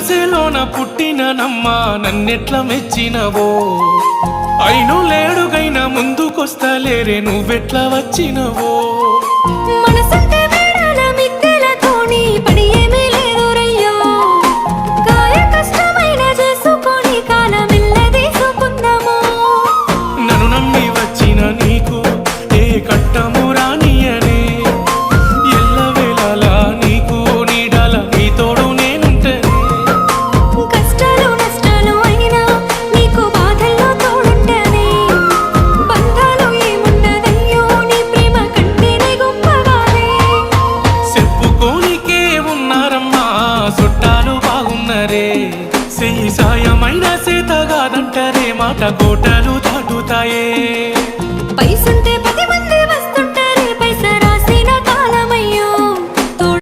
గుడిసెలోన పుట్టిన నమ్మ నన్నెట్ల మెచ్చినవో అయిను లేడుగైనా ముందుకొస్తలేరే నువ్వెట్లా వచ్చినవో మనసంటే వేడాల మిద్దెలతోని పడి ఏమీ లేదు రయ్యో కాయ కష్టమైన చేసుకొని కాలమిల్ల తీసుకుందాము నన్ను నమ్మి వచ్చిన నీకు ఏ కట్టము రానియనే ఎల్లవేళలా నీకు నీడాల నీ తోడు నేనుంటేనే కష్టాలు నష్టాలు అయినా నీకు బాధల్లో తోడుంటేనే బంధాలు ఏమున్నదయ్యో నీ ప్రేమ కంటేనే గొప్పగానే చెప్పుకోనికే ఉన్నారమ్మా చుట్టాలు బాగున్నరే చెయ్యి సాయమైన సేతగాదంటరే మాట కోటలు దాటుతాయే